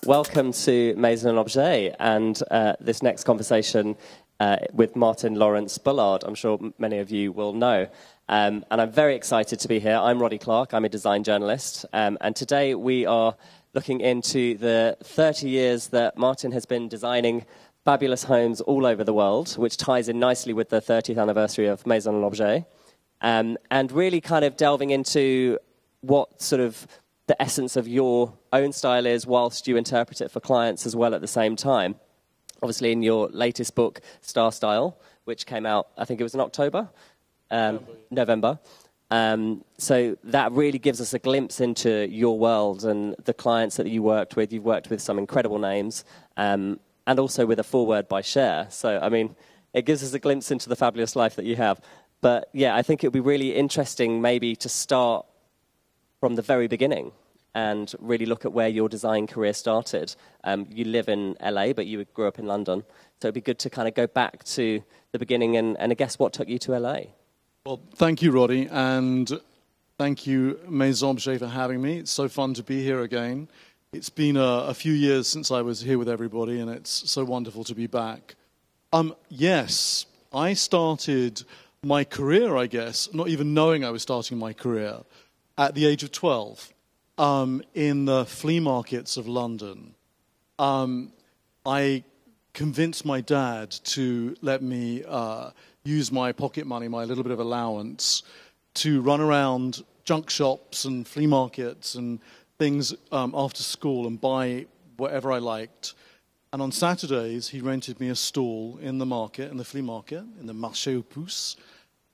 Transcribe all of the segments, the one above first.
Welcome to Maison&Objet and this next conversation with Martyn Lawrence Bullard. I'm sure many of you will know. And I'm very excited to be here. I'm Roddy Clarke. I'm a design journalist. And today we are looking into the 30 years that Martyn has been designing fabulous homes all over the world, which ties in nicely with the 30th anniversary of Maison&Objet. And really kind of delving into what sort of the essence of your own style is whilst you interpret it for clients as well at the same time. Obviously, in your latest book, Star Style, which came out, I think it was in October? November. So that really gives us a glimpse into your world and the clients that you worked with. You've worked with some incredible names, and also with a foreword by Cher. So, I mean, it gives us a glimpse into the fabulous life that you have. But, yeah, I think it would be really interesting maybe to start from the very beginning and really look at where your design career started. You live in LA, but you grew up in London. So it'd be good to kind of go back to the beginning and I guess what took you to LA. Well, thank you, Roddy, and thank you, Maison&Objet, for having me. It's so fun to be here again. It's been a few years since I was here with everybody, and it's so wonderful to be back. Yes, I started my career, I guess, not even knowing I was starting my career, at the age of 12, in the flea markets of London. I convinced my dad to let me use my pocket money, my little bit of allowance, to run around junk shops and flea markets and things after school and buy whatever I liked. And on Saturdays, he rented me a stall in the market, in the flea market, in the marché aux puces.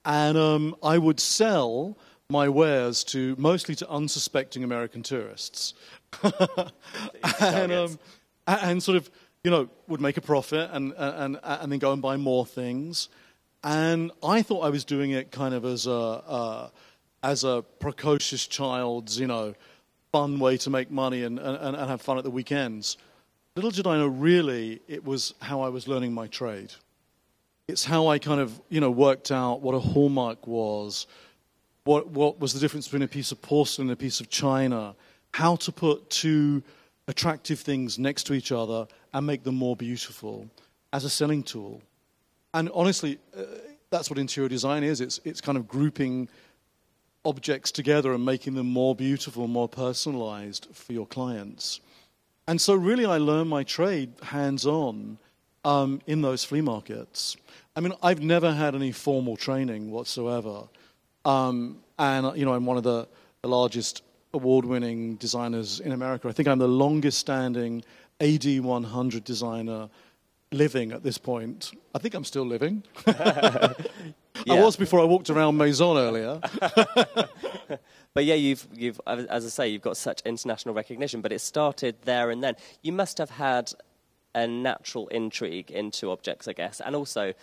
And I would sell my wares mostly to unsuspecting American tourists. and sort of, you know, would make a profit and then go and buy more things. And I thought I was doing it kind of as a precocious child's, you know, fun way to make money and have fun at the weekends. Little did I know, really, it was how I was learning my trade. It's how I kind of, you know, worked out what a hallmark was, what was the difference between a piece of porcelain and a piece of china, how to put two attractive things next to each other and make them more beautiful as a selling tool. And honestly, that's what interior design is. It's kind of grouping objects together and making them more beautiful, more personalized for your clients. And so really I learned my trade hands-on in those flea markets. I mean, I've never had any formal training whatsoever. And, you know, I'm one of the largest award-winning designers in America. I think I'm the longest-standing AD 100 designer living at this point. I think I'm still living. Yeah. I was before I walked around Maison earlier. But yeah, you've, as I say, you've got such international recognition, but it started there and then. You must have had a natural intrigue into objects, I guess, and also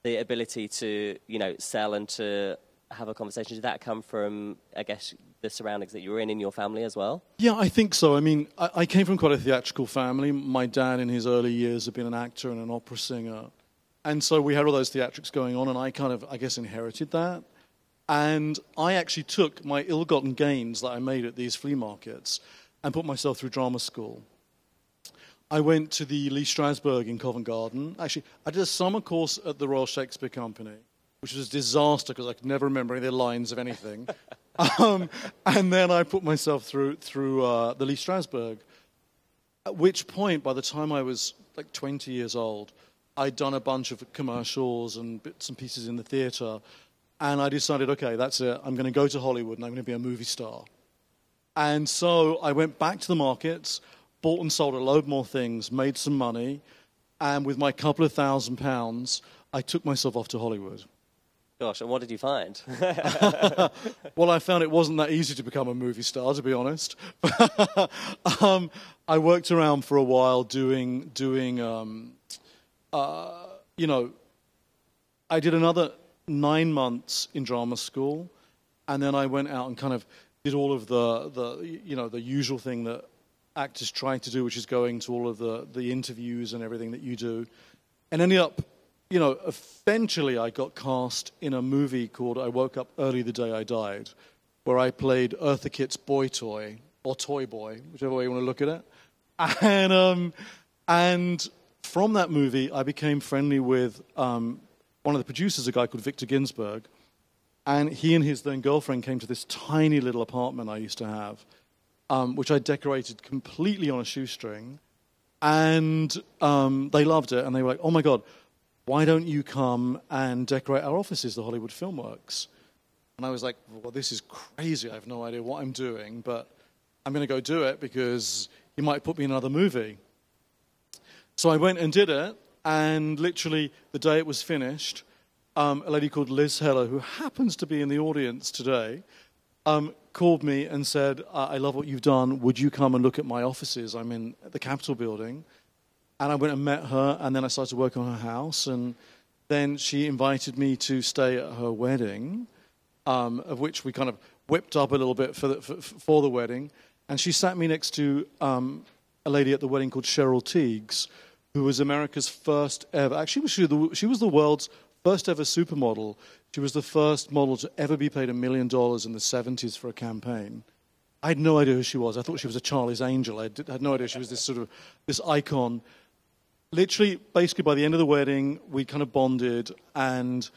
the ability to, you know, sell and to have a conversation. Did that come from, I guess, the surroundings that you were in your family as well? Yeah, I think so. I mean, I came from quite a theatrical family. My dad, in his early years, had been an actor and an opera singer. And so we had all those theatrics going on, and I kind of, I guess, inherited that. And I actually took my ill-gotten gains that I made at these flea markets and put myself through drama school. I went to the Lee Strasberg in Covent Garden. Actually, I did a summer course at the Royal Shakespeare Company, which was a disaster because I could never remember any of the lines of anything. And then I put myself through the Lee Strasberg, at which point, by the time I was like 20 years old, I'd done a bunch of commercials and bits and pieces in the theatre, and I decided, okay, that's it. I'm going to go to Hollywood and I'm going to be a movie star. And so I went back to the markets, bought and sold a load more things, made some money, and with my couple of £1,000, I took myself off to Hollywood. Gosh, and what did you find? Well, I found it wasn't that easy to become a movie star, to be honest. I worked around for a while doing you know, I did another 9 months in drama school, and then I went out and kind of did all of the you know, the usual thing that actors try to do, which is going to all of the interviews and everything that you do, and ended up, you know, eventually I got cast in a movie called I Woke Up Early the Day I Died, where I played Eartha Kitt's boy toy, or toy boy, whichever way you want to look at it. And from that movie, I became friendly with one of the producers, a guy called Victor Ginsberg. And he and his then girlfriend came to this tiny little apartment I used to have, which I decorated completely on a shoestring. And they loved it. And they were like, oh, my God, why don't you come and decorate our offices, the Hollywood Filmworks? And I was like, well, this is crazy. I have no idea what I'm doing, but I'm going to go do it because you might put me in another movie. So I went and did it, and literally the day it was finished, a lady called Liz Heller, who happens to be in the audience today, called me and said, I love what you've done. Would you come and look at my offices? I'm in the Capitol building. And I went and met her, and then I started working on her house, and then she invited me to stay at her wedding, of which we kind of whipped up a little bit for the wedding. And she sat me next to a lady at the wedding called Cheryl Teagues, who was America's first ever, actually she was the world's first ever supermodel. She was the first model to ever be paid $1 million in the 70s for a campaign. I had no idea who she was. I thought she was a Charlie's Angel. I had no idea she was this icon. Literally, basically by the end of the wedding, we kind of bonded, and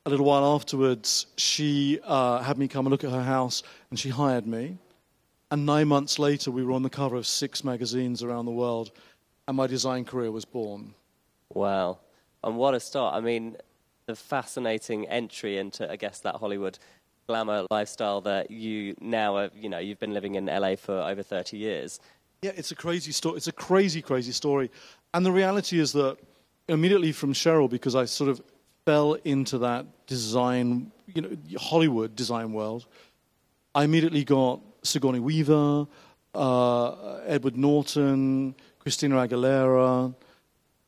a little while afterwards, she had me come and look at her house, and she hired me. And 9 months later, we were on the cover of 6 magazines around the world, and my design career was born. Wow. And what a start. I mean, the fascinating entry into, I guess, that Hollywood glamour lifestyle that you now are, you've been living in LA for over 30 years. Yeah, it's a crazy story. It's a crazy, crazy story. And the reality is that immediately from Cheryl, because I sort of fell into that design, Hollywood design world, I immediately got Sigourney Weaver, Edward Norton, Christina Aguilera.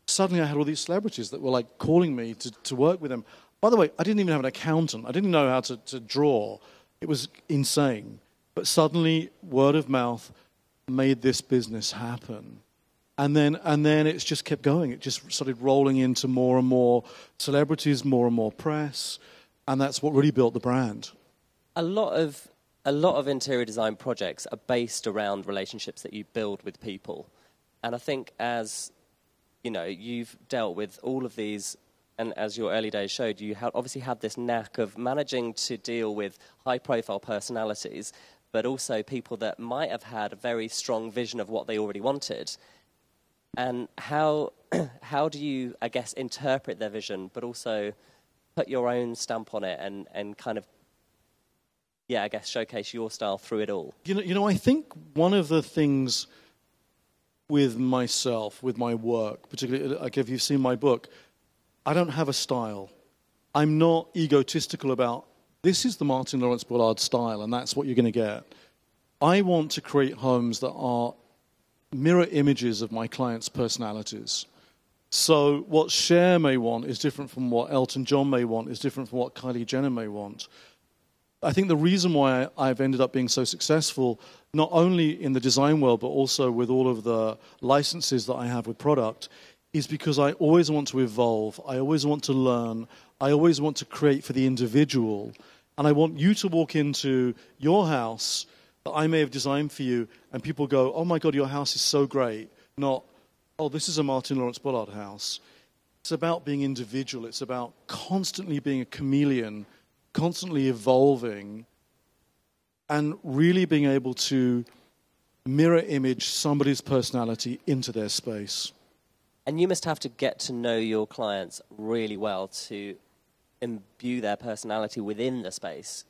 Suddenly I had all these celebrities that were like calling me to work with them. By the way, I didn't even have an accountant. I didn't know how to draw. It was insane. But suddenly, word of mouth made this business happen. And then it's just kept going. It just started rolling into more and more celebrities, more and more press, and that's what really built the brand. A lot of interior design projects are based around relationships that you build with people. And I think as, you've dealt with all of these, and as your early days showed, you obviously had this knack of managing to deal with high-profile personalities, but also people that might have had a very strong vision of what they already wanted. And how do you, I guess, interpret their vision, but also put your own stamp on it and kind of, I guess, showcase your style through it all? I think one of the things with myself, with my work, particularly, like if you've seen my book, I don't have a style. I'm not egotistical about, this is the Martyn Lawrence Bullard style, and that's what you're going to get. I want to create homes that are mirror images of my clients' personalities. So what Cher may want is different from what Elton John may want, is different from what Kylie Jenner may want. I think the reason why I've ended up being so successful, not only in the design world, but also with all of the licenses that I have with product, is because I always want to evolve. I always want to learn. I always want to create for the individual. And I want you to walk into your house that I may have designed for you, and people go, oh my God, your house is so great. Not, oh, this is a Martyn Lawrence Bullard house. It's about being individual. It's about constantly being a chameleon, constantly evolving, and really being able to mirror image somebody's personality into their space. And you must have to get to know your clients really well to imbue their personality within the space.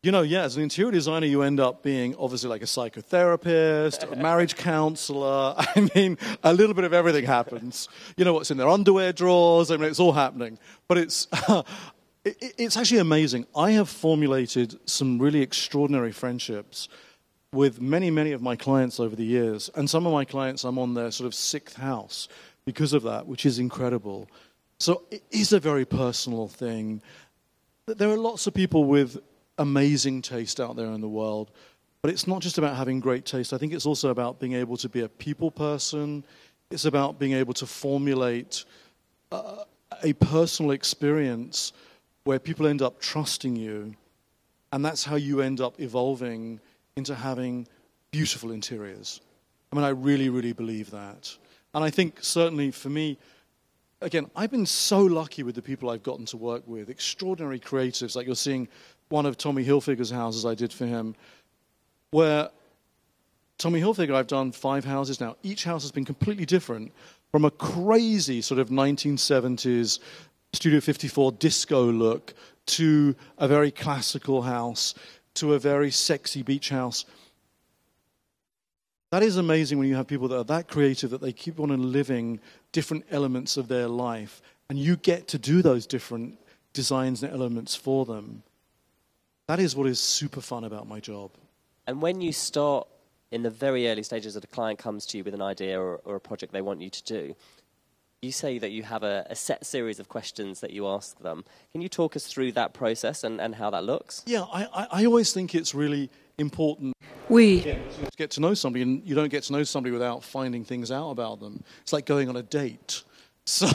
As an interior designer, you end up being obviously like a psychotherapist, a marriage counselor. I mean, a little bit of everything happens. What's in their underwear drawers. I mean, it's all happening. But it's actually amazing. I have formulated some really extraordinary friendships with many, many of my clients over the years. And some of my clients, I'm on their sort of 6th house because of that, which is incredible. So it is a very personal thing. There are lots of people with amazing taste out there in the world, but it's not just about having great taste. I think it's also about being able to be a people person. It's about being able to formulate a personal experience where people end up trusting you, and that's how you end up evolving into having beautiful interiors. I mean, I really, really believe that. And I think certainly for me, again, I've been so lucky with the people I've gotten to work with, extraordinary creatives, like you're seeing one of Tommy Hilfiger's houses I did for him, where Tommy Hilfiger, I've done 5 houses now. Each house has been completely different, from a crazy sort of 1970s Studio 54 disco look to a very classical house to a very sexy beach house. That is amazing when you have people that are that creative that they keep on living different elements of their life, and you get to do those different designs and elements for them. That is what is super fun about my job. And when you start in the very early stages that a client comes to you with an idea or a project they want you to do, you say that you have a set series of questions that you ask them. Can you talk us through that process and how that looks? Yeah, I always think it's really important to get to know somebody, and you don't get to know somebody without finding things out about them. It's like going on a date. So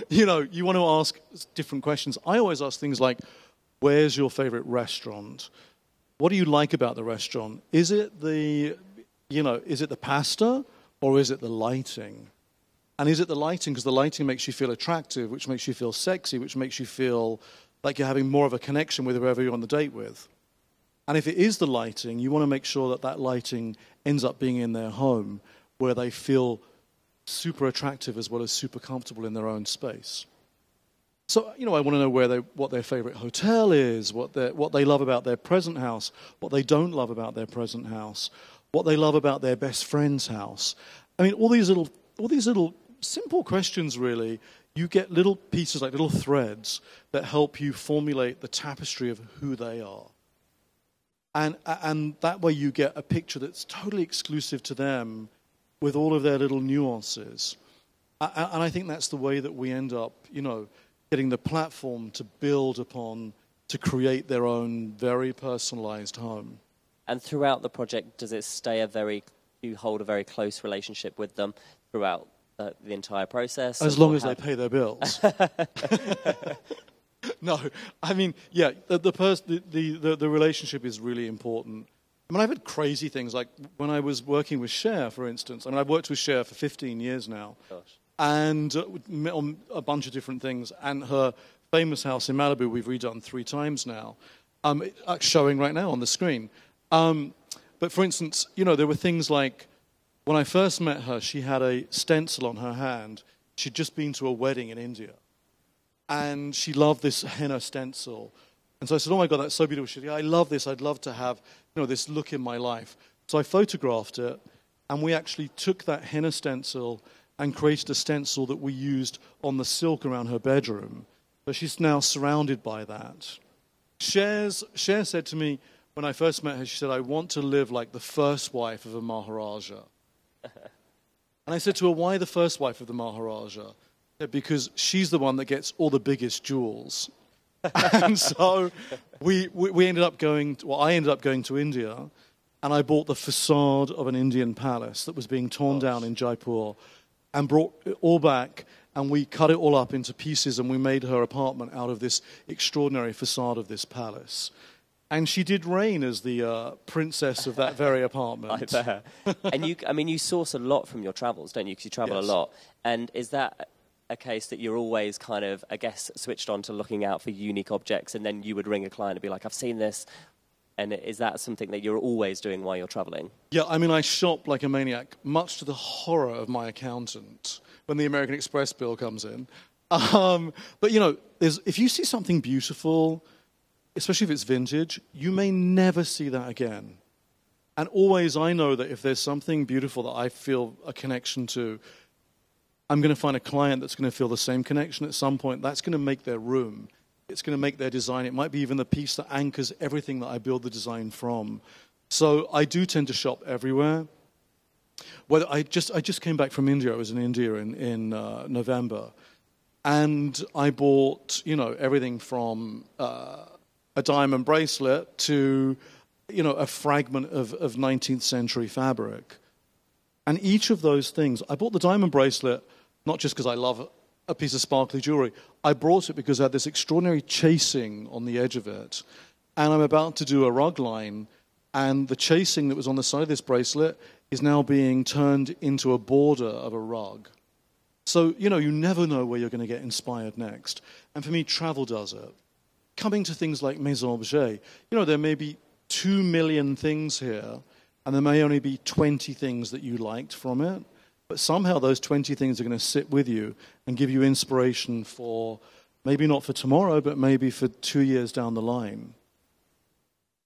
you know, you want to ask different questions. I always ask things like, where's your favorite restaurant? What do you like about the restaurant? Is it the pasta, or is it the lighting? And is it the lighting? Because the lighting makes you feel attractive, which makes you feel sexy, which makes you feel like you're having more of a connection with whoever you're on the date with. And if it is the lighting, you want to make sure that that lighting ends up being in their home, where they feel super attractive as well as super comfortable in their own space. So, you know, I want to know what their favorite hotel is, what they love about their present house, what they don't love about their present house, what they love about their best friend's house. I mean, all these little simple questions, really. You get little pieces, like little threads, that help you formulate the tapestry of who they are. And that way you get a picture that's totally exclusive to them with all of their little nuances. And I think that's the way that we end up, you know, getting the platform to build upon, to create their own very personalized home. And throughout the project, does it stay you hold a very close relationship with them throughout the entire process? As long as they pay their bills. No, I mean, yeah, the relationship is really important. I mean, I've had crazy things, like when I was working with Cher, for instance. I mean, I've worked with Cher for 15 years now. Gosh. And met on a bunch of different things. And her famous house in Malibu we've redone 3 times now, showing right now on the screen. But for instance, you know, there were things like, when I first met her, she had a stencil on her hand. She'd just been to a wedding in India. And she loved this henna stencil. And so I said, oh my God, that's so beautiful. She said, yeah, I love this. I'd love to have, you know, this look in my life. So I photographed it, and we actually took that henna stencil and created a stencil that we used on the silk around her bedroom. But she's now surrounded by that. Cher said to me, when I first met her, she said, I want to live like the first wife of a Maharaja. And I said to her, why the first wife of the Maharaja? Because she's the one that gets all the biggest jewels. And so I ended up going to India, and I bought the facade of an Indian palace that was being torn down in Jaipur, and brought it all back, and we cut it all up into pieces, and we made her apartment out of this extraordinary facade of this palace. And she did reign as the princess of that very apartment. I bet. And you source a lot from your travels, don't you? Because you travel a lot. And is that a case that you're always kind of, I guess, switched on to looking out for unique objects, and then you would ring a client and be like, I've seen this? And is that something that you're always doing while you're traveling? Yeah, I mean, I shop like a maniac, much to the horror of my accountant when the American Express bill comes in. But, you know, if you see something beautiful, especially if it's vintage, you may never see that again. And always I know that if there's something beautiful that I feel a connection to, I'm going to find a client that's going to feel the same connection at some point. That's going to make their room. It's going to make their design. It might be even the piece that anchors everything that I build the design from. So I do tend to shop everywhere. Well, I just came back from India. I was in India in November. And I bought, you know, everything from a diamond bracelet to, you know, a fragment of 19th century fabric. And each of those things, I bought the diamond bracelet not just because I love a piece of sparkly jewelry. I brought it because it had this extraordinary chasing on the edge of it. And I'm about to do a rug line, and the chasing that was on the side of this bracelet is now being turned into a border of a rug. So, you never know where you're going to get inspired next. And for me, travel does it. Coming to things like Maison&Objet, there may be 2 million things here, and there may only be 20 things that you liked from it, but somehow those 20 things are going to sit with you and give you inspiration for, maybe not for tomorrow, but maybe for 2 years down the line.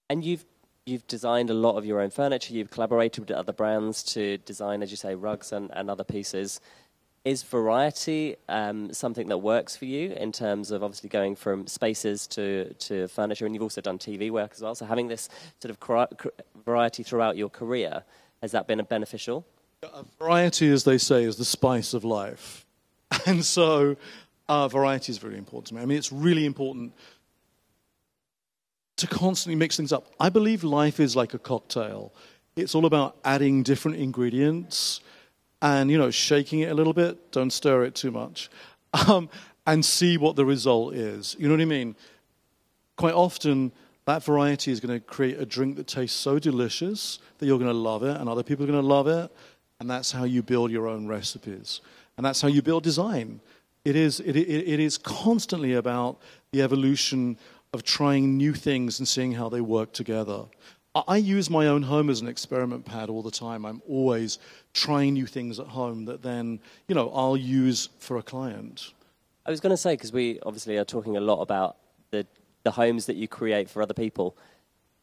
And you've designed a lot of your own furniture. You've collaborated with other brands to design, as you say, rugs and other pieces. Is variety something that works for you in terms of obviously going from spaces to furniture? And you've also done TV work as well. So having this sort of variety throughout your career, has that been beneficial? Variety, as they say, is the spice of life. And so variety is very important to me. I mean, it's really important to constantly mix things up. I believe life is like a cocktail. It's all about adding different ingredients and, shaking it a little bit. Don't stir it too much. And see what the result is. You know what I mean? Quite often, that variety is going to create a drink that tastes so delicious that you're going to love it and other people are going to love it. And that's how you build your own recipes. And that's how you build design. It is constantly about the evolution of trying new things and seeing how they work together. I use my own home as an experiment pad all the time. I'm always trying new things at home that then, I'll use for a client. I was going to say, because we obviously are talking a lot about the homes that you create for other people.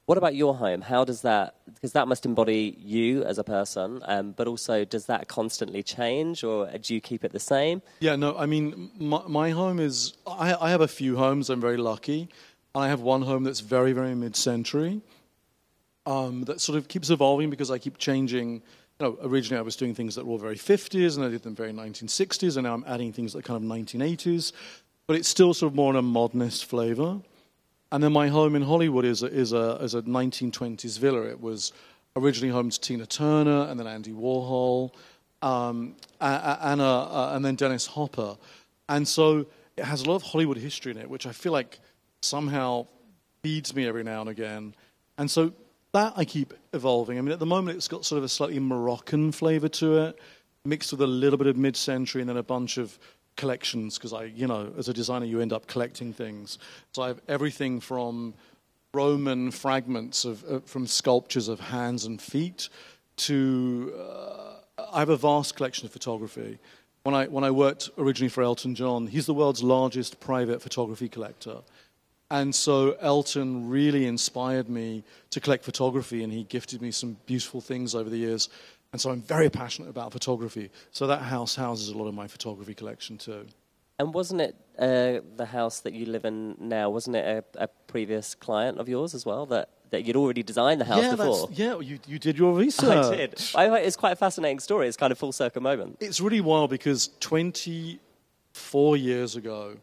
What about your home? How does that, because that must embody you as a person, but also does that constantly change, or do you keep it the same? Yeah, no, I mean, my home is, I have a few homes, I'm very lucky. I have one home that's very, very mid-century, that sort of keeps evolving because I keep changing. Originally I was doing things that were all very 50s, and I did them very 1960s, and now I'm adding things that kind of 1980s, but it's still sort of more in a modernist flavor. And then my home in Hollywood is a 1920s villa. It was originally home to Tina Turner, and then Andy Warhol, and then Dennis Hopper. And so it has a lot of Hollywood history in it, which I feel like somehow feeds me every now and again. And so that I keep evolving. I mean, at the moment it's got sort of a slightly Moroccan flavor to it, mixed with a little bit of mid-century and then a bunch of collections, because as a designer, you end up collecting things. So I have everything from Roman fragments from sculptures of hands and feet to I have a vast collection of photography. When I worked originally for Elton John, he's the world's largest private photography collector. And so Elton really inspired me to collect photography, and he gifted me some beautiful things over the years. And so I'm very passionate about photography. So that house houses a lot of my photography collection too. And wasn't it the house that you live in now, wasn't it a previous client of yours as well, that you'd already designed the house before? You did your research. I did. It's quite a fascinating story. It's kind of full circle moment. It's really wild because 24 years ago,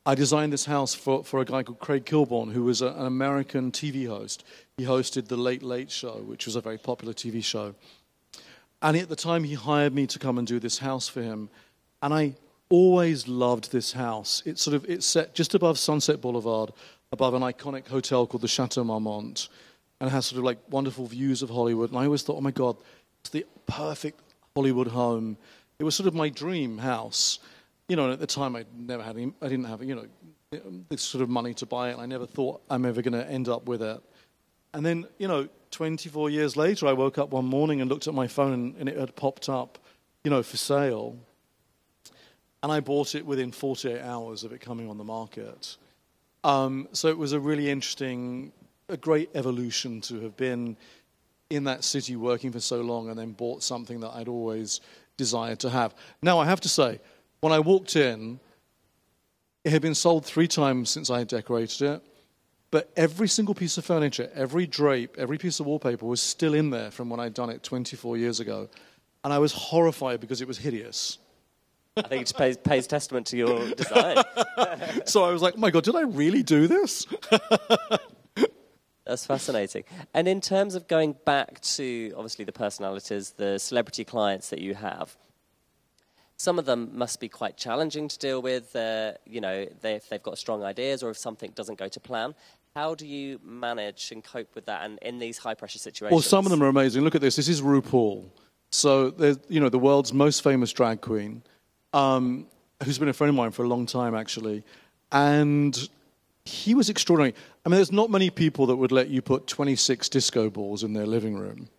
I designed this house for a guy called Craig Kilborn, who was an American TV host. He hosted The Late Late Show, which was a very popular TV show. And at the time, he hired me to come and do this house for him. And I always loved this house. It's set just above Sunset Boulevard, above an iconic hotel called the Chateau Marmont, and it has sort of like wonderful views of Hollywood. And I always thought, oh my God, it's the perfect Hollywood home. It was sort of my dream house. And at the time, I didn't have, this sort of money to buy it. And I never thought I'm ever going to end up with it. And then, 24 years later, I woke up one morning and looked at my phone, and it had popped up, for sale. And I bought it within 48 hours of it coming on the market. So it was a really interesting, a great evolution to have been in that city working for so long and then bought something that I'd always desired to have. Now, I have to say, when I walked in, it had been sold 3 times since I had decorated it. But every single piece of furniture, every drape, every piece of wallpaper was still in there from when I'd done it 24 years ago. And I was horrified because it was hideous. I think it just pays testament to your design. So I was like, oh my God, did I really do this? That's fascinating. And in terms of going back to, obviously, the personalities, the celebrity clients that you have, some of them must be quite challenging to deal with, if they've got strong ideas or if something doesn't go to plan. How do you manage and cope with that and in these high-pressure situations? Well, some of them are amazing. Look at this. This is RuPaul. So, there's, the world's most famous drag queen, who's been a friend of mine for a long time, actually. And he was extraordinary. I mean, there's not many people that would let you put 26 disco balls in their living room.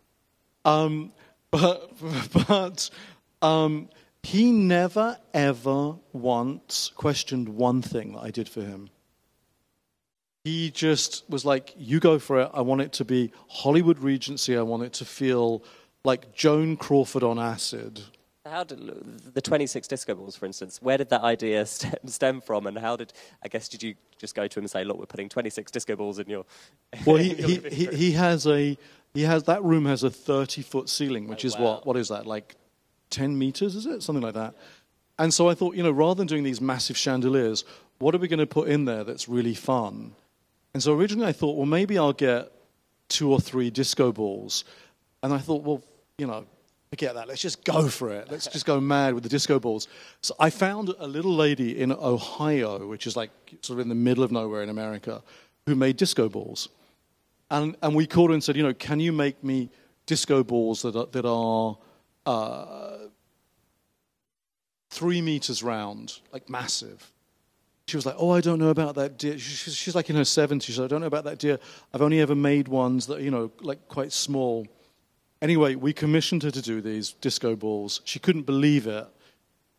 But he never, ever once questioned one thing that I did for him. He just was like, you go for it. I want it to be Hollywood Regency. I want it to feel like Joan Crawford on acid. How did the 26 disco balls, for instance, where did that idea stem from? And did you just go to him and say, look, we're putting 26 disco balls in your... Well, he has that room has a 30-foot ceiling, which is wow. What is that, like 10 meters, is it? Something like that. And so I thought, rather than doing these massive chandeliers, what are we going to put in there that's really fun? And so originally I thought, well, maybe I'll get 2 or 3 disco balls. And I thought, well, forget that. Let's just go for it. Let's just go mad with the disco balls. So I found a little lady in Ohio, which is like sort of in the middle of nowhere in America, who made disco balls. And we called her and said, can you make me disco balls that are 3 meters round, like massive? She was like, oh, I don't know about that, dear. She's like in her 70s. She said, I don't know about that, dear. I've only ever made ones that, like quite small. Anyway, we commissioned her to do these disco balls. She couldn't believe it.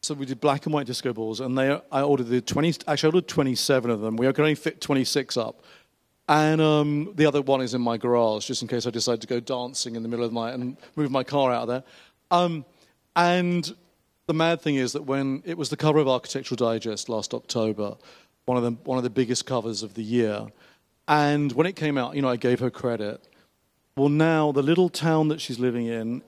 So we did black and white disco balls, and I ordered I ordered 27 of them. We could only fit 26 up. And the other one is in my garage, just in case I decide to go dancing in the middle of the night and move my car out of there. And the mad thing is that when it was the cover of Architectural Digest last October, one of the biggest covers of the year, and when it came out, I gave her credit. Well, now the little town that she's living in,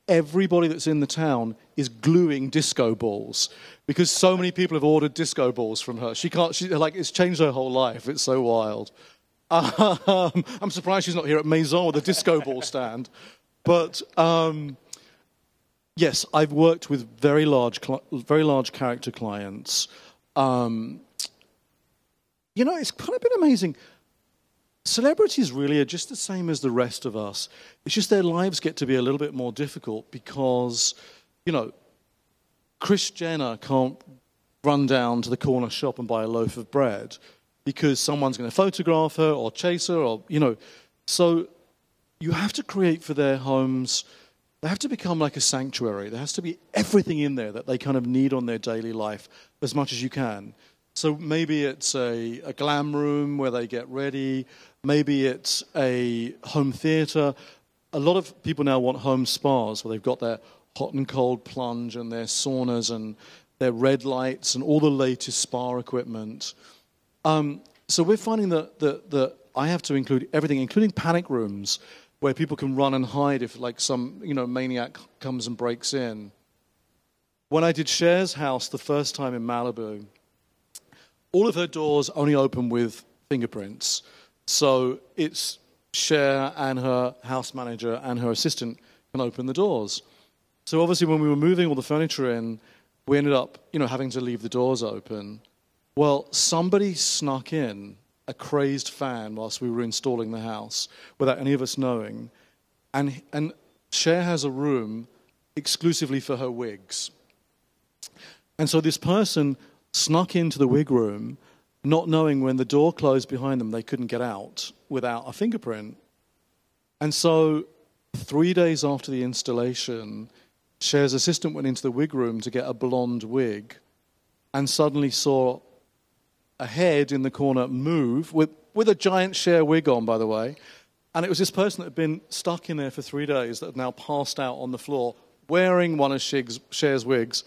everybody that's in the town is gluing disco balls because so many people have ordered disco balls from her. It's changed her whole life. It's so wild. I'm surprised she's not here at Maison with a disco ball stand. But yes, I've worked with very large character clients. It's kind of been amazing. Celebrities really are just the same as the rest of us. It's just their lives get to be a little bit more difficult because, Kris Jenner can't run down to the corner shop and buy a loaf of bread because someone's going to photograph her or chase her or. So you have to create for their homes. They have to become like a sanctuary. There has to be everything in there that they kind of need on their daily life as much as you can. So maybe it's a glam room where they get ready. Maybe it's a home theatre. A lot of people now want home spas where they've got their hot and cold plunge and their saunas and their red lights and all the latest spa equipment. So we're finding that I have to include everything, including panic rooms where people can run and hide if like some maniac comes and breaks in. When I did Cher's house the first time in Malibu, all of her doors only open with fingerprints. So it's Cher and her house manager and her assistant can open the doors. So obviously when we were moving all the furniture in, we ended up, having to leave the doors open. Well, somebody snuck in, a crazed fan, whilst we were installing the house, without any of us knowing. And Cher has a room exclusively for her wigs. And so this person snuck into the wig room, not knowing when the door closed behind them, they couldn't get out without a fingerprint. And so 3 days after the installation, Cher's assistant went into the wig room to get a blonde wig and suddenly saw a head in the corner move with a giant Cher wig on, by the way. And it was this person that had been stuck in there for 3 days that had now passed out on the floor wearing one of Cher's wigs,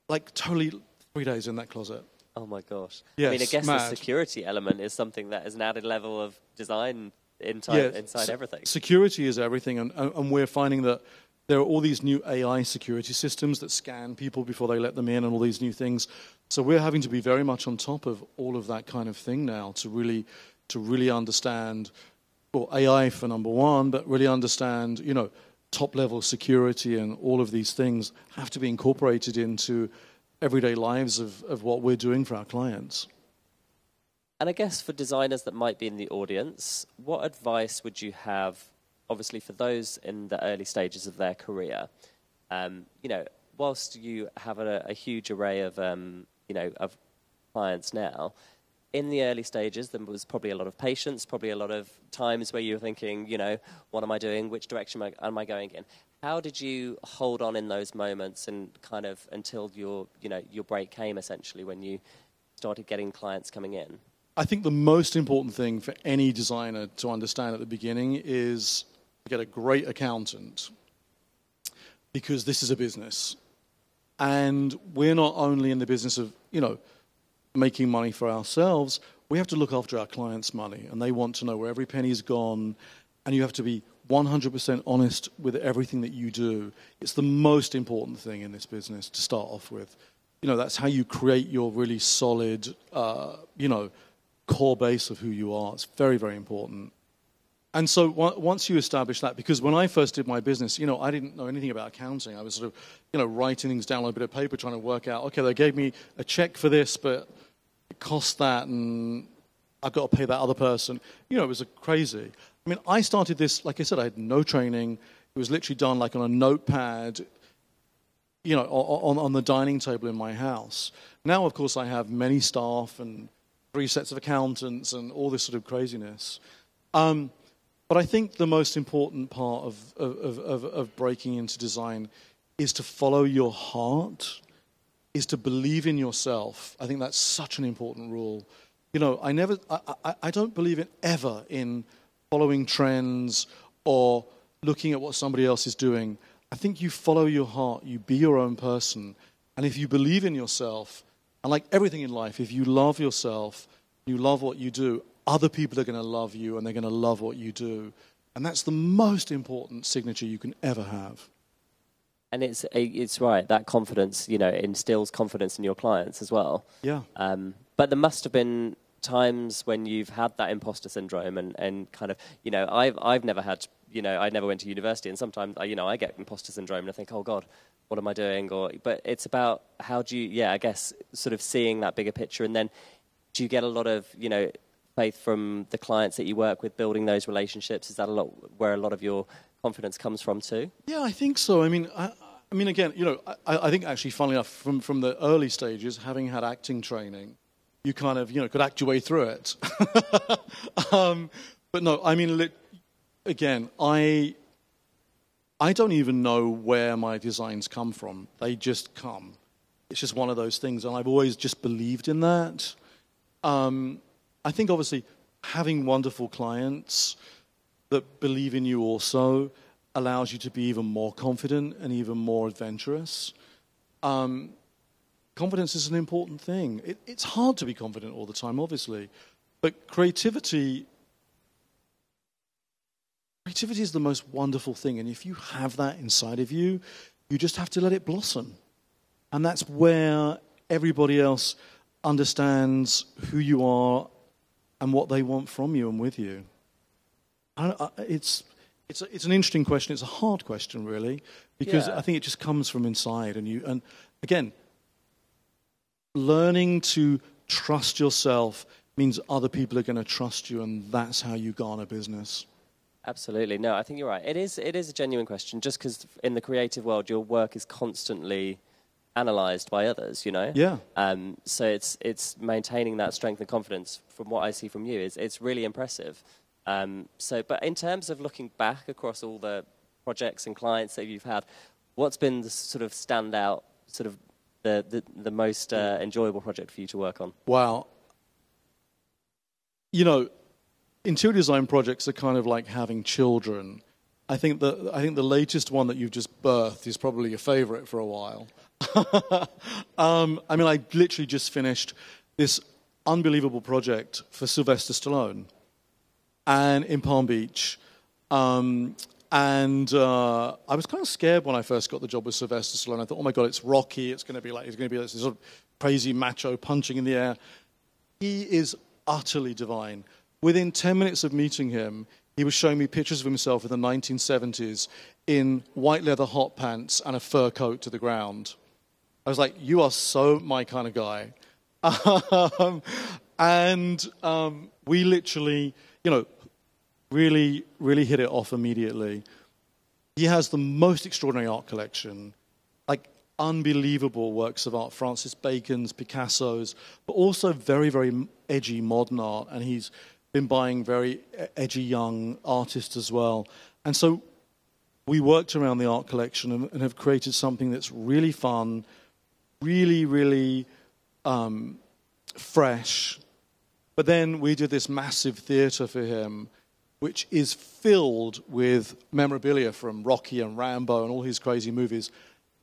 like totally 3 days in that closet. Oh my gosh. Yes, I guess mad. The security element is something that is an added level of design inside everything. Security is everything, and we're finding that there are all these new AI security systems that scan people before they let them in and all these new things. So we're having to be very much on top of all of that kind of thing now to really understand, well, AI for number one, but really understand, top-level security and all of these things have to be incorporated into everyday lives of what we're doing for our clients. And I guess for designers that might be in the audience, what advice would you have, obviously for those in the early stages of their career? Whilst you have a huge array of, of clients now, in the early stages, there was probably a lot of patience, probably a lot of times where you were thinking, what am I doing? Which direction am I going in? How did you hold on in those moments and kind of until your break came, essentially, when you started getting clients coming in? I think the most important thing for any designer to understand at the beginning is to get a great accountant, because this is a business. And we're not only in the business of, making money for ourselves, we have to look after our clients' money, and they want to know where every penny's gone, and you have to be 100% honest with everything that you do. It's the most important thing in this business to start off with. That's how you create your really solid, core base of who you are. It's very, very important. And so once you establish that, because when I first did my business, I didn't know anything about accounting. I was sort of, writing things down on a bit of paper, trying to work out, okay, they gave me a check for this, but it cost that, and I've got to pay that other person. It was crazy. I mean, I started this, like I said, I had no training. It was literally done like on a notepad, on the dining table in my house. Now, of course, I have many staff and 3 sets of accountants and all this sort of craziness. But I think the most important part of breaking into design is to follow your heart, is to believe in yourself. I think that's such an important rule. I don't believe ever in following trends or looking at what somebody else is doing. I think you follow your heart, you be your own person, and if you believe in yourself, and like everything in life, if you love yourself, you love what you do, other people are going to love you and they're going to love what you do. And that's the most important signature you can ever have. And it's right, that confidence, instills confidence in your clients as well. Yeah. But there must have been times when you've had that imposter syndrome and kind of, I've never had, I never went to university, and sometimes, I get imposter syndrome and I think, oh God, what am I doing? But it's about how do you, I guess, sort of seeing that bigger picture, and then do you get a lot of, faith from the clients that you work with, building those relationships? Is that where a lot of your confidence comes from too? Yeah, I think so. I mean, again, I think actually, funnily enough, from the early stages, having had acting training, you kind of, could act your way through it. But no, I mean, again, I don't even know where my designs come from. They just come. It's just one of those things, and I've always just believed in that. I think, obviously, having wonderful clients that believe in you also allows you to be even more confident and even more adventurous. Confidence is an important thing. It's hard to be confident all the time, obviously, but creativity is the most wonderful thing, and if you have that inside of you, you just have to let it blossom. And that's where everybody else understands who you are and what they want from you and with you. It's an interesting question. It's a hard question, really, because I think it just comes from inside. And again, learning to trust yourself means other people are going to trust you, and that's how you garner business. Absolutely. No, I think you're right. It is a genuine question, just because in the creative world, your work is constantly analysed by others, Yeah. So it's maintaining that strength and confidence. From what I see from you, it's really impressive. But in terms of looking back across all the projects and clients that you've had, what's been the sort of standout, sort of the most enjoyable project for you to work on? Wow. Interior design projects are kind of like having children. I think the latest one that you've just birthed is probably your favourite for a while. I literally just finished this unbelievable project for Sylvester Stallone, and in Palm Beach. I was kind of scared when I first got the job with Sylvester Stallone. I thought, oh my God, it's Rocky. He's going to be this sort of crazy macho punching in the air. He is utterly divine. Within 10 minutes of meeting him, he was showing me pictures of himself in the 1970s in white leather hot pants and a fur coat to the ground. I was like, you are so my kind of guy. And we literally, really, really hit it off immediately. He has the most extraordinary art collection, like unbelievable works of art, Francis Bacon's, Picasso's, but also very, very edgy modern art. And he's been buying very edgy young artists as well. And so we worked around the art collection and have created something that's really fun, really, really fresh. But then we did this massive theatre for him, which is filled with memorabilia from Rocky and Rambo and all his crazy movies.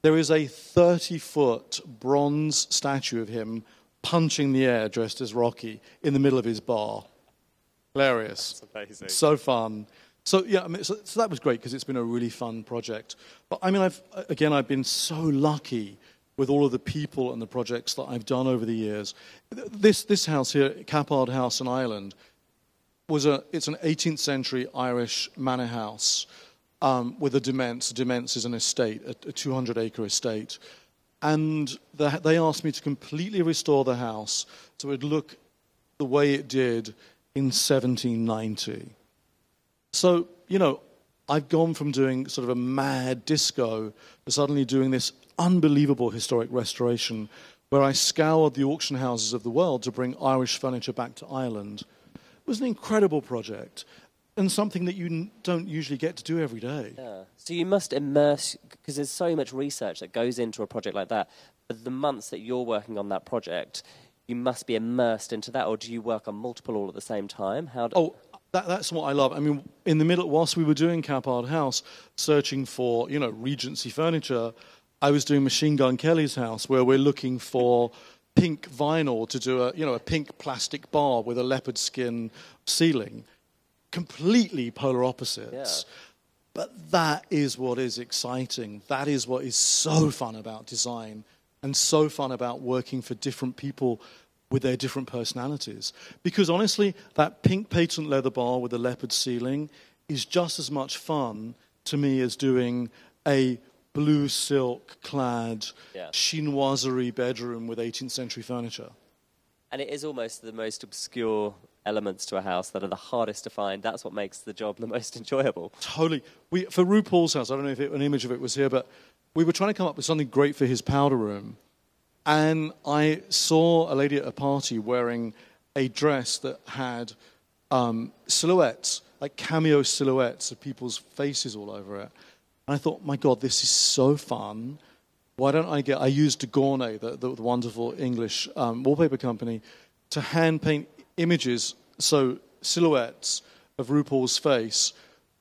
There is a 30-foot bronze statue of him punching the air dressed as Rocky in the middle of his bar. Hilarious. That's amazing. So fun. So, yeah, I mean, so that was great because it's been a really fun project. But, I mean, I've been so lucky with all of the people and the projects that I've done over the years. This house here, Cappard House in Ireland, it's an 18th century Irish manor house with a demesne. A demesne is an estate, a 200-acre estate. And they asked me to completely restore the house so it would look the way it did in 1790. So, I've gone from doing sort of a mad disco to suddenly doing this unbelievable historic restoration where I scoured the auction houses of the world to bring Irish furniture back to Ireland. It was an incredible project and something that you don't usually get to do every day. Yeah. So you must immerse, because there's so much research that goes into a project like that. For the months that you're working on that project, you must be immersed into that, or do you work on multiple all at the same time? That's what I love. I mean, in the middle, whilst we were doing Cappard House, searching for, Regency furniture, I was doing Machine Gun Kelly's house, where we're looking for pink vinyl to do a pink plastic bar with a leopard skin ceiling. Completely polar opposites. Yeah. But that is what is exciting. That is what is so fun about design and so fun about working for different people with their different personalities. Because honestly, that pink patent leather bar with the leopard ceiling is just as much fun to me as doing a blue silk clad chinoiserie bedroom with 18th century furniture. And it is almost the most obscure elements to a house that are the hardest to find. That's what makes the job the most enjoyable. Totally. For RuPaul's house, I don't know if an image of it was here, but we were trying to come up with something great for his powder room. And I saw a lady at a party wearing a dress that had silhouettes, like cameo silhouettes of people's faces all over it. And I thought, my God, this is so fun. Why don't I used Degournay, the wonderful English wallpaper company, to hand paint images, so silhouettes of RuPaul's face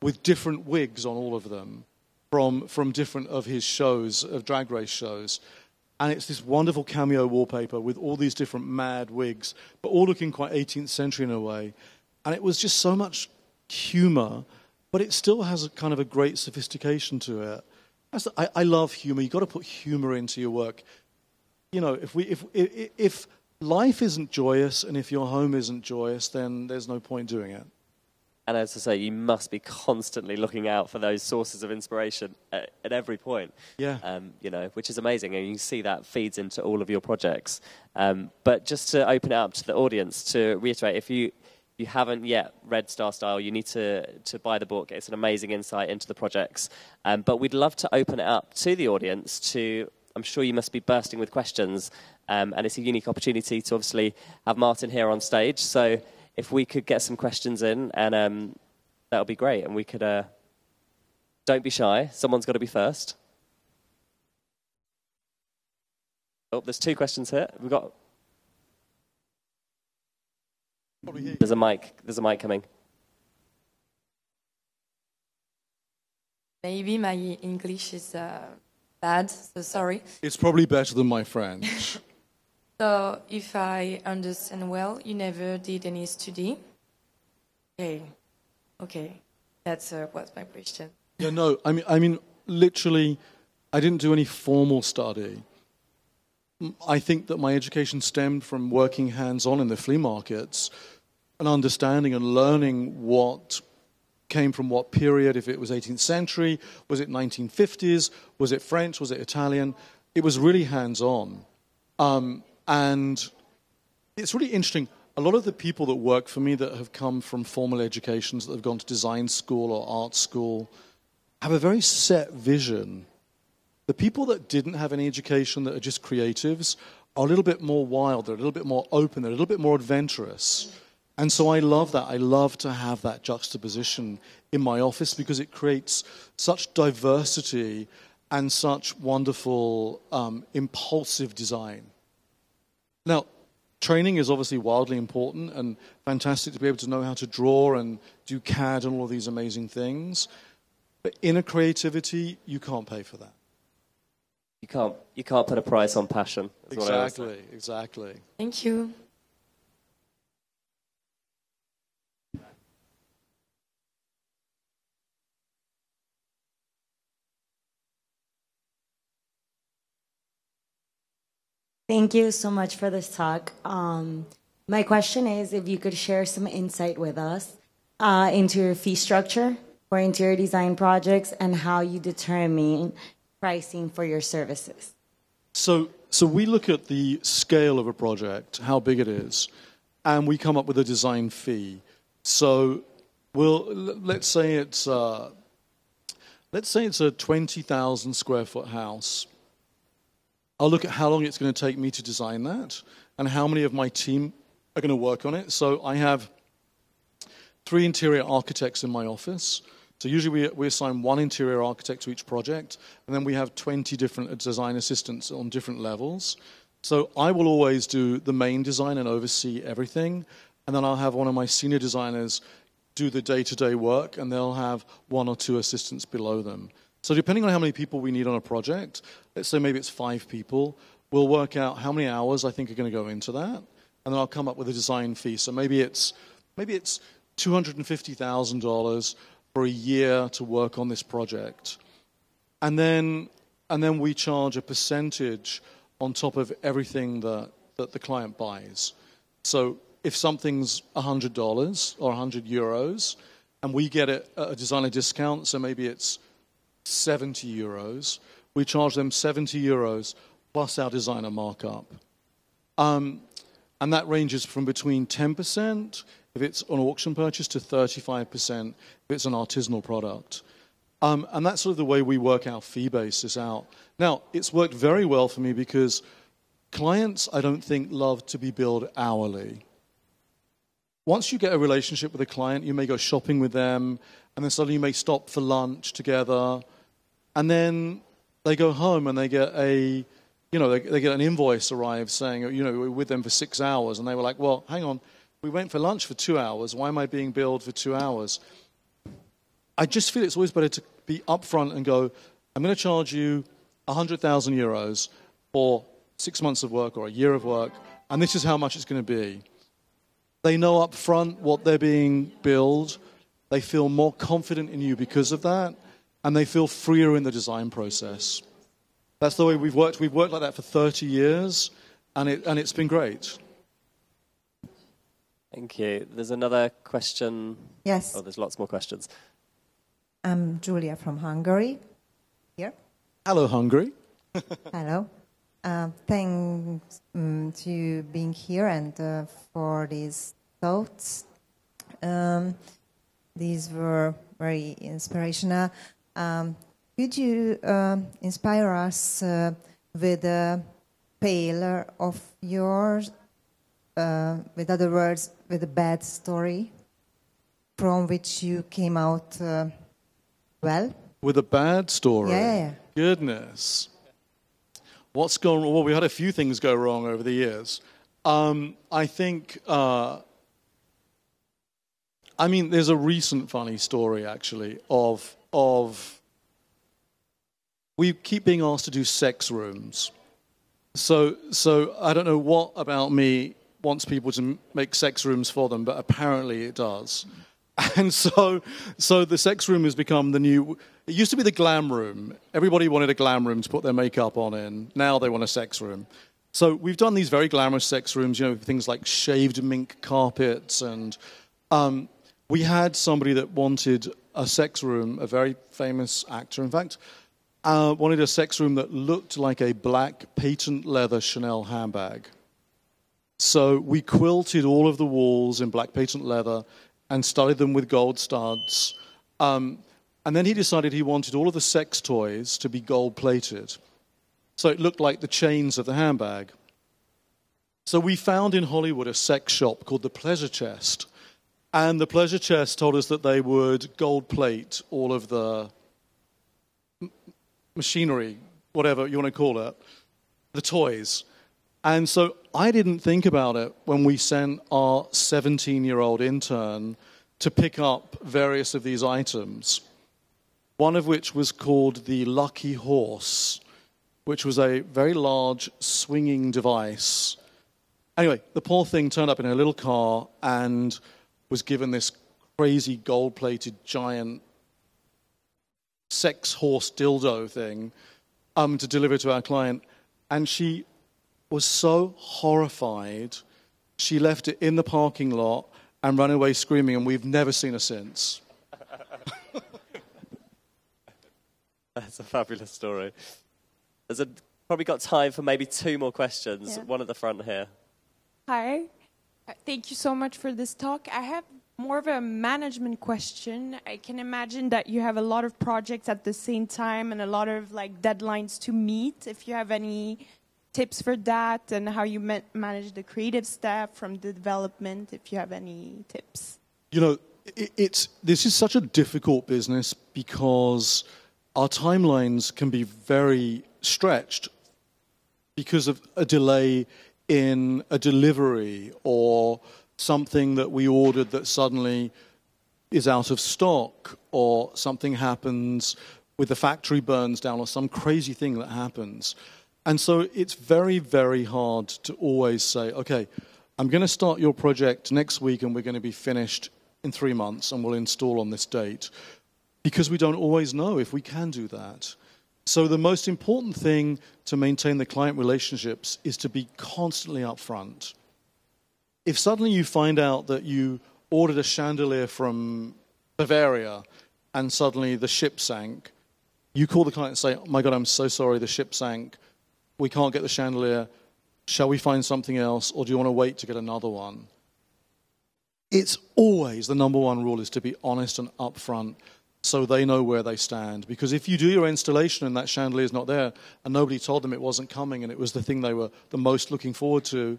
with different wigs on all of them from different of his shows, of drag race shows. And it's this wonderful cameo wallpaper with all these different mad wigs, but all looking quite 18th century in a way. And it was just so much humor, but it still has a kind of a great sophistication to it. I love humor. You've got to put humor into your work. If life isn't joyous and if your home isn't joyous, then there's no point doing it. And as I say, you must be constantly looking out for those sources of inspiration at every point. Yeah. Which is amazing, and you can see that feeds into all of your projects. But just to open it up to the audience, to reiterate, if you haven't yet read Star Style, you need to buy the book. It's an amazing insight into the projects. But we'd love to open it up to the audience. I'm sure you must be bursting with questions, and it's a unique opportunity to obviously have Martyn here on stage. So if we could get some questions in, and that would be great. And we could, don't be shy. Someone's got to be first. Oh, there's 2 questions here. We've got... There's a mic coming. Maybe my English is bad, so sorry. It's probably better than my French. So, if I understand well, you never did any study? Okay. That's was my question. Yeah, no, I mean, literally, I didn't do any formal study. I think that my education stemmed from working hands-on in the flea markets and understanding and learning what came from what period, if it was 18th century, was it 1950s, was it French, was it Italian? It was really hands-on. And it's really interesting. a lot of the people that work for me that have come from formal educations, that have gone to design school or art school, have a very set vision. The people that didn't have any education, that are just creatives, are a little bit more wild, they're a little bit more open, they're a little bit more adventurous. And so I love that. I love to have that juxtaposition in my office because it creates such diversity and such wonderful, impulsive design. Now, training is obviously wildly important and fantastic to be able to know how to draw and do CAD and all of these amazing things. But inner creativity, you can't pay for that. You can't put a price on passion. Exactly. Thank you. Thank you so much for this talk. My question is if you could share some insight with us into your fee structure for interior design projects and how you determine pricing for your services. So we look at the scale of a project, how big it is, and we come up with a design fee. So let's say it's a 20,000 square foot house. I'll look at how long it's going to take me to design that and how many of my team are going to work on it. So I have 3 interior architects in my office. So usually we assign 1 interior architect to each project, and then we have 20 different design assistants on different levels. So I will always do the main design and oversee everything, and then I'll have one of my senior designers do the day-to-day work, and they'll have 1 or 2 assistants below them. So depending on how many people we need on a project, let's say maybe it's 5 people, we'll work out how many hours I think are going to go into that, and then I'll come up with a design fee. So maybe it's $250,000 for a year to work on this project. And then we charge a percentage on top of everything that the client buys. So if something's $100 or €100, and we get it at a designer discount, so maybe it's €70, we charge them €70 plus our designer markup. And that ranges from between 10% if it's an auction purchase to 35% if it's an artisanal product. And that's sort of the way we work our fee basis out. Now, it's worked very well for me because clients, I don't think, love to be billed hourly. Once you get a relationship with a client, you may go shopping with them, and then suddenly you may stop for lunch together, and then they go home and they get they get an invoice arrive saying, we're with them for 6 hours, and they were like, well, hang on, we went for lunch for 2 hours. Why am I being billed for 2 hours? I just feel it's always better to be upfront and go, I'm going to charge you €100,000 for 6 months of work or a year of work, and this is how much it's going to be. They know up front what they're being billed. They feel more confident in you because of that, and they feel freer in the design process. That's the way we've worked. We've worked like that for 30 years, and it's been great. Thank you. There's another question. Yes. Oh, there's lots more questions. I'm Julia from Hungary. Here. Hello, Hungary. Hello. Thanks to being here and for these thoughts. These were very inspirational. Could you inspire us with a tale of yours, with other words, with a bad story from which you came out well? With a bad story? Yeah. Goodness. What's gone wrong? Well, we had a few things go wrong over the years. I think, there's a recent funny story, actually, of we keep being asked to do sex rooms. So I don't know what about me wants people to make sex rooms for them, but apparently it does. And so the sex room has become the new... It used to be the glam room. Everybody wanted a glam room to put their makeup on in. Now they want a sex room. So we've done these very glamorous sex rooms, things like shaved mink carpets. And we had somebody that wanted a sex room, a very famous actor, in fact, wanted a sex room that looked like a black patent leather Chanel handbag. So we quilted all of the walls in black patent leather and studded them with gold studs. And then he decided he wanted all of the sex toys to be gold-plated. So it looked like the chains of the handbag. So we found in Hollywood a sex shop called the Pleasure Chest. And the Pleasure Chest told us that they would gold plate all of the machinery, whatever you want to call it, the toys. And so I didn't think about it when we sent our 17-year-old intern to pick up various of these items, one of which was called the Lucky Horse, which was a very large swinging device. Anyway, the poor thing turned up in a little car and was given this crazy gold-plated giant sex horse dildo thing to deliver to our client. And she was so horrified, she left it in the parking lot and ran away screaming, and we've never seen her since. That's a fabulous story. Probably got time for maybe 2 more questions. Yeah. One at the front here. Hi. Thank you so much for this talk. I have more of a management question. I can imagine that you have a lot of projects at the same time and a lot of deadlines to meet. If you have any tips for that and how you manage the creative staff from the development, if you have any tips. You know, this is such a difficult business because our timelines can be very stretched because of a delay in a delivery or something that we ordered that suddenly is out of stock, or something happens with the factory burns down, or some crazy thing that happens. And so it's very, very hard to always say, okay, I'm going to start your project next week and we're going to be finished in 3 months and we'll install on this date, because we don't always know if we can do that. So the most important thing to maintain the client relationships is to be constantly upfront. If suddenly you find out that you ordered a chandelier from Bavaria and suddenly the ship sank, you call the client and say, oh my God, I'm so sorry, the ship sank. We can't get the chandelier. Shall we find something else, or do you want to wait to get another one? It's always the number one rule is to be honest and upfront, so they know where they stand. Because if you do your installation and that chandelier is not there and nobody told them it wasn't coming and it was the thing they were the most looking forward to,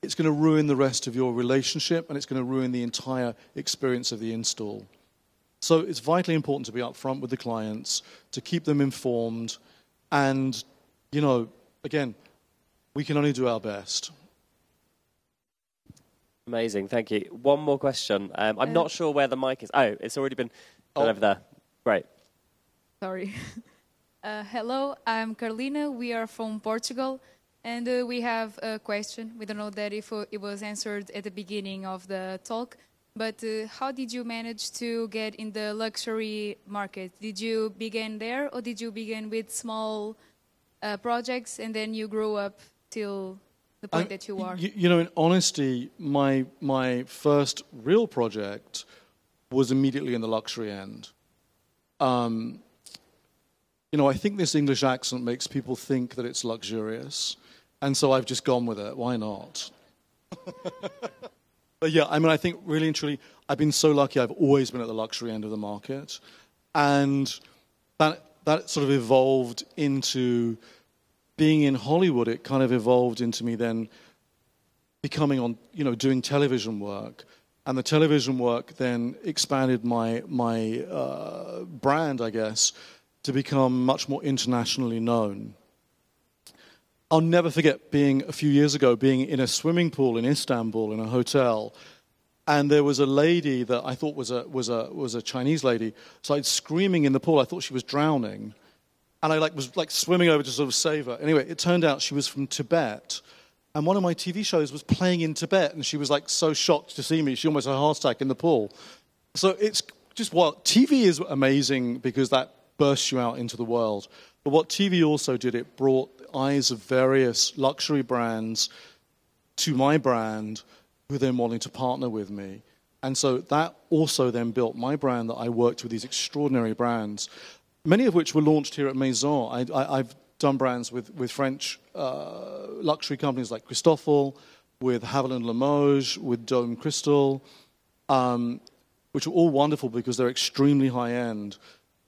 it's going to ruin the rest of your relationship and it's going to ruin the entire experience of the install. So it's vitally important to be upfront with the clients, to keep them informed, and, you know, again, we can only do our best. Amazing, thank you. One more question. I'm not sure where the mic is. Oh, it's already been done over there. Great. Sorry. Hello, I'm Carolina. We are from Portugal, and we have a question. We don't know that if it was answered at the beginning of the talk, but how did you manage to get in the luxury market? Did you begin there, or did you begin with small projects and then you grew up till the point that you are? You know, in honesty, my first real project was immediately in the luxury end. You know, I think this English accent makes people think that it's luxurious, and so I've just gone with it. Why not? But yeah, I mean, I think really and truly, I've been so lucky. I've always been at the luxury end of the market, and that sort of evolved into being in Hollywood. It kind of evolved into me then becoming on, you know, doing television work. And the television work then expanded my brand, I guess, to become much more internationally known. I'll never forget a few years ago, being in a swimming pool in Istanbul in a hotel, and there was a lady that I thought was a Chinese lady, started screaming in the pool. I thought she was drowning, and I was swimming over to sort of save her. Anyway, it turned out she was from Tibet. And one of my TV shows was playing in Tibet, and she was so shocked to see me, she almost had a heart attack in the pool. So it's just TV is amazing because that bursts you out into the world. But what TV also did, it brought the eyes of various luxury brands to my brand, who then wanted to partner with me. And so that also then built my brand, that I worked with these extraordinary brands, many of which were launched here at Maison. I've done brands with French luxury companies like Christofle, with Havilland Limoges, with Dome Crystal, which are all wonderful because they're extremely high-end.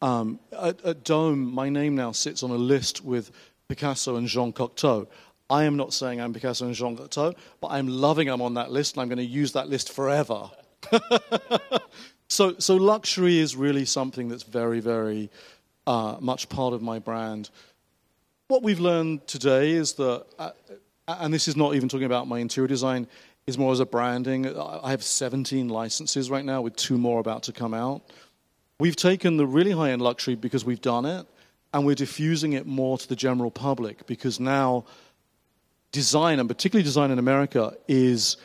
At Dome, my name now sits on a list with Picasso and Jean Cocteau. I am not saying I'm Picasso and Jean Cocteau, but I'm loving I'm on that list, and I'm going to use that list forever. So luxury is really something that's very, very much part of my brand. What we've learned today is that, and this is not even talking about my interior design, is more as a branding. I have 17 licenses right now with 2 more about to come out. We've taken the really high-end luxury because we've done it, and we're diffusing it more to the general public because now design, and particularly design in America, is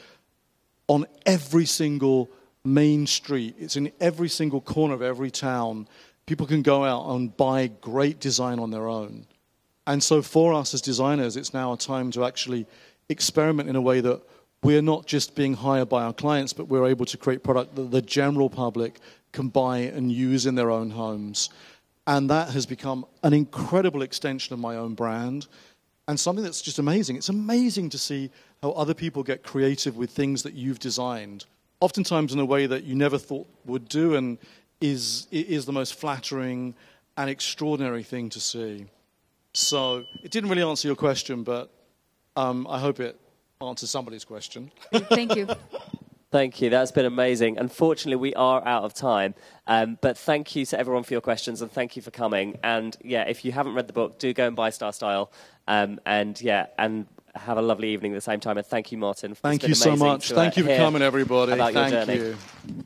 on every single main street. It's in every single corner of every town. People can go out and buy great design on their own. And so for us as designers, it's now a time to actually experiment in a way that we're not just being hired by our clients, but we're able to create product that the general public can buy and use in their own homes. And that has become an incredible extension of my own brand and something that's just amazing. It's amazing to see how other people get creative with things that you've designed, oftentimes in a way that you never thought would do, and is the most flattering and extraordinary thing to see. So it didn't really answer your question, but I hope it answers somebody's question. Thank you. Thank you. That's been amazing. Unfortunately, we are out of time. But thank you to everyone for your questions, and thank you for coming. And yeah, if you haven't read the book, do go and buy Star Style. And have a lovely evening at the same time. And thank you, Martyn. Thank you so much. Thank you for coming, everybody. About your Thank journey. you.